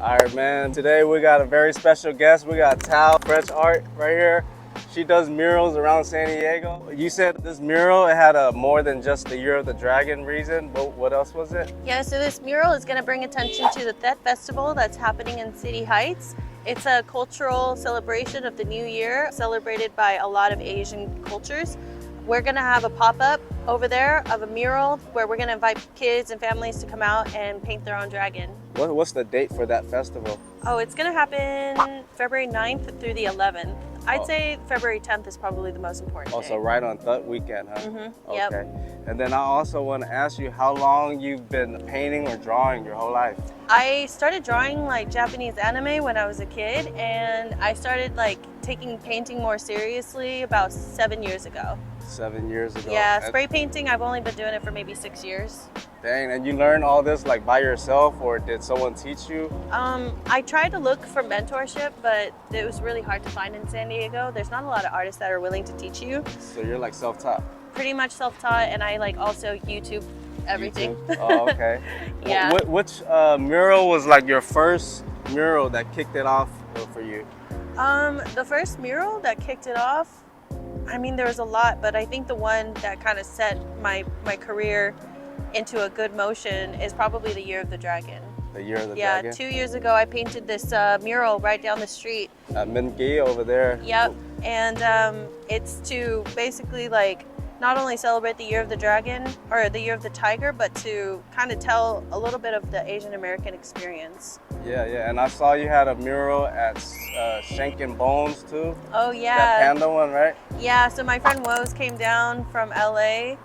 All right, man. Today we got a very special guest. We got Thao French Art right here. She does murals around San Diego. You said this mural, it had a more than just the Year of the Dragon reason, but what else was it? Yeah, so this mural is going to bring attention to the Tet Festival that's happening in City Heights. It's a cultural celebration of the new year, celebrated by a lot of Asian cultures. We're going to have a pop-up over there of a mural where we're going to invite kids and families to come out and paint their own dragon. What's the date for that festival? Oh, it's going to happen February 9th through the 11th. I'd say February 10th is probably the most important day. So right on that weekend, huh? Mm-hmm. Okay. Yep. And then I also want to ask you how long you've been painting or drawing your whole life. I started drawing like Japanese anime when I was a kid, and I started like taking painting more seriously about 7 years ago. 7 years ago? Yeah, spray painting, I've only been doing it for maybe 6 years. Dang, and you learned all this like by yourself, or did someone teach you? I tried to look for mentorship, but it was really hard to find in San Diego. There's not a lot of artists that are willing to teach you. So you're like self-taught? Pretty much self-taught, and I like also YouTube everything. YouTube? Oh, okay. Yeah. Which mural was like your first mural that kicked it off for you? The first mural that kicked it off, I mean, there was a lot, but I think the one that kind of set my career into a good motion is probably the Year of the Dragon. The Year of the Dragon? Yeah, 2 years ago I painted this mural right down the street. At Mingi over there? Yep, and it's to basically like not only celebrate the Year of the Dragon or the Year of the Tiger, but to kind of tell a little bit of the Asian American experience. Yeah, and I saw you had a mural at Shank and Bones too. Oh yeah. That panda one, right? Yeah, so my friend Woz came down from LA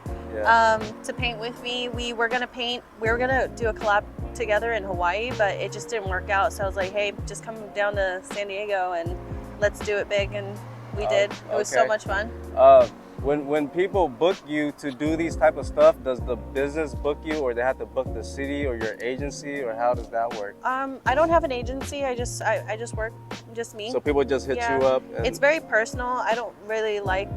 to paint with me. We were gonna do a collab together in Hawaii, but it just didn't work out. So I was like, hey, just come down to San Diego and let's do it big, and we did. It was so much fun. When people book you to do these type of stuff, does the business book you, or they have to book the city or your agency, or how does that work? I don't have an agency. I just work, just me. So people just hit you up? And it's very personal. I don't really like,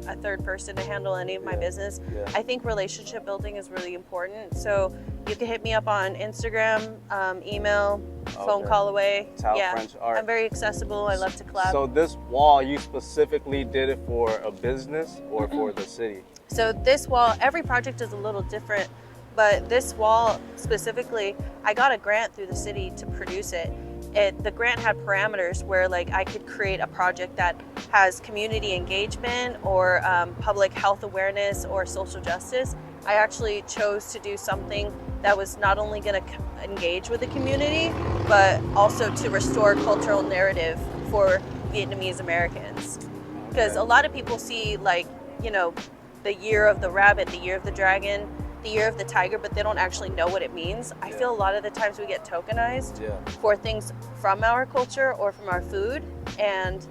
a third person to handle any of my business. Yeah. I think relationship building is really important. So you can hit me up on Instagram, email, phone call away. Thao French Art. I'm very accessible. I love to collab. So this wall, you specifically did it for a business or for the city? So this wall, every project is a little different, but this wall specifically, I got a grant through the city to produce it. The grant had parameters where like I could create a project that has community engagement or public health awareness or social justice. I actually chose to do something that was not only going to engage with the community, but also to restore cultural narrative for Vietnamese Americans. Because a lot of people see like, the Year of the Rabbit, the Year of the Dragon, the Year of the Tiger, but they don't actually know what it means. I feel a lot of the times we get tokenized for things from our culture or from our food, and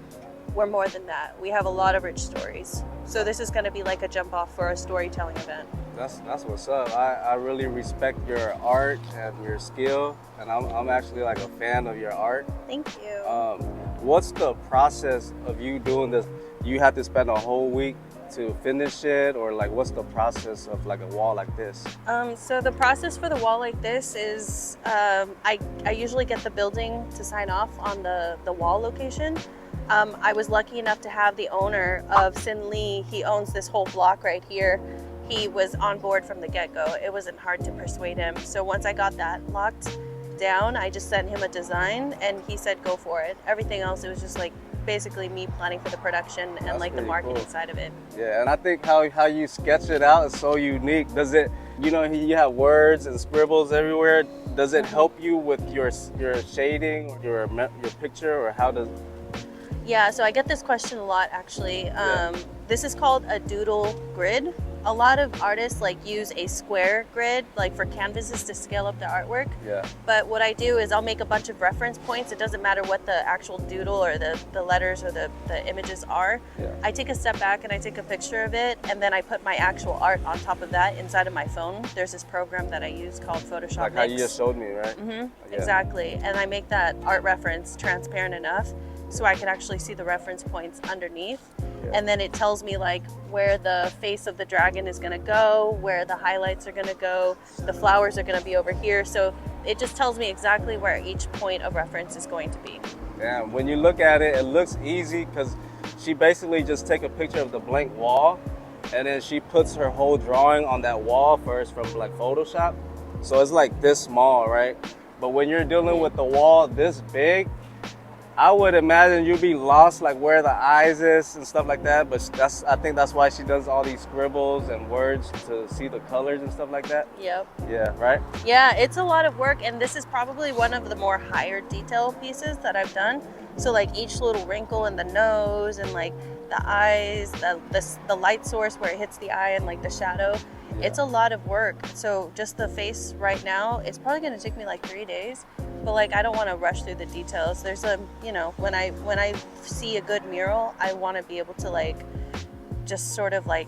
we're more than that. We have a lot of rich stories. So this is going to be like a jump off for a storytelling event. That's what's up. I really respect your art and your skill, and I'm actually like a fan of your art. Thank you. What's the process of you doing this? You have to spend a whole week to finish it, or like what's the process of like a wall like this? So the process for the wall like this is I usually get the building to sign off on the wall location. I was lucky enough to have the owner of Sin Lee. He owns this whole block right here. He was on board from the get-go. It wasn't hard to persuade him. So once I got that locked down, I just sent him a design and he said go for it. Everything else, it was just like basically me planning for the production and like the marketing side of it. Yeah, and I think how you sketch it out is so unique. Does it, you have words and scribbles everywhere. Does it help you with your shading, your picture, or how does? Yeah, so I get this question a lot actually. This is called a doodle grid. A lot of artists like use a square grid like for canvases to scale up the artwork. Yeah. But what I do is I'll make a bunch of reference points. It doesn't matter what the actual doodle or the letters or the images are. Yeah. I take a step back and I take a picture of it, and then I put my actual art on top of that inside of my phone. There's this program that I use called Photoshop Like Mix. how you just showed me, right? Yeah. Exactly. And I make that art reference transparent enough so I can actually see the reference points underneath. And then it tells me like where the face of the dragon is going to go, where the highlights are going to go, the flowers are going to be over here. So it just tells me exactly where each point of reference is going to be. Yeah, when you look at it, it looks easy because she basically just take a picture of the blank wall and then she puts her whole drawing on that wall first from like Photoshop. So it's like this small, right? But when you're dealing with the wall this big, I would imagine you'd be lost like where the eyes is and stuff like that. But I think that's why she does all these scribbles and words to see the colors and stuff like that. Yep. Yeah, right? Yeah, it's a lot of work, and this is probably one of the more higher detail pieces that I've done. So like each little wrinkle in the nose and like the eyes, the light source where it hits the eye and like the shadow. Yeah. It's a lot of work. So just the face right now, it's probably gonna take me like 3 days. But like I don't want to rush through the details. There's a, you know, when I see a good mural, I want to be able to like just sort of like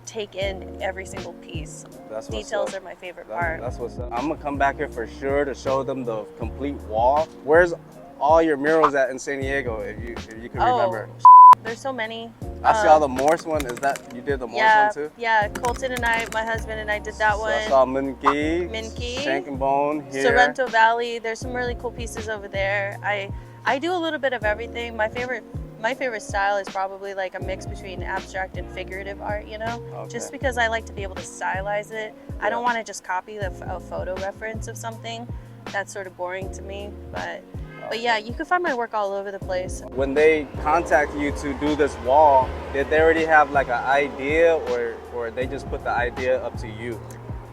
take in every single piece. Details are my favorite part. That's what's up. I'm gonna come back here for sure to show them the complete wall. Where's all your murals at in San Diego, if you can remember? There's so many. I see all the Morse one. Is that, you did the Morse one too? Yeah, Colton and I, my husband and I did that one. I saw Minki, Shank and Bone here. Sorrento Valley. There's some really cool pieces over there. I do a little bit of everything. My favorite style is probably like a mix between abstract and figurative art, you know? Okay. Just because I like to be able to stylize it. Yeah. I don't want to just copy a photo reference of something. That's sort of boring to me, but yeah, you can find my work all over the place. When they contact you to do this wall, did they already have like an idea or they just put the idea up to you?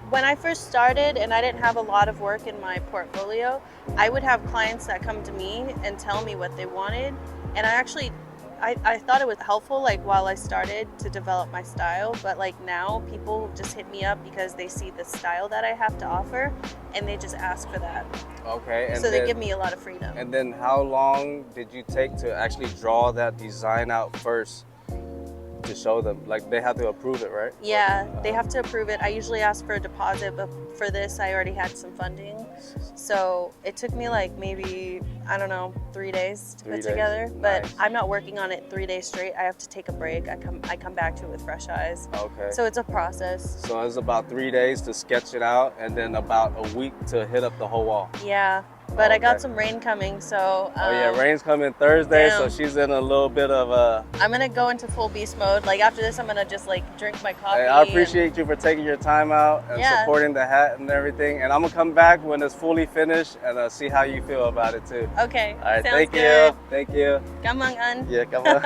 When I first started and I didn't have a lot of work in my portfolio, I would have clients that come to me and tell me what they wanted. And I thought it was helpful like while I started to develop my style, but like now people just hit me up because they see the style that I have to offer and they just ask for that. Okay. And so they give me a lot of freedom. And then how long did you take to actually draw that design out first to show them? Like they have to approve it, right? Yeah, they have to approve it. I usually ask for a deposit, but for this I already had some funding. So it took me like maybe, I don't know, 3 days to put together. But nice. I'm not working on it 3 days straight. I have to take a break. I come back to it with fresh eyes. Okay. So it's a process. So it's about 3 days to sketch it out and then about a week to hit up the whole wall. Yeah. But I got some rain coming, so... oh yeah, rain's coming Thursday, so she's in a little bit of a... I'm gonna go into full beast mode. Like after this, I'm gonna just like drink my coffee. Hey, I appreciate you for taking your time out and supporting the hat and everything. And I'm gonna come back when it's fully finished and see how you feel about it too. Okay, all right, thank you. Thank you. Come on, An. Yeah, come on.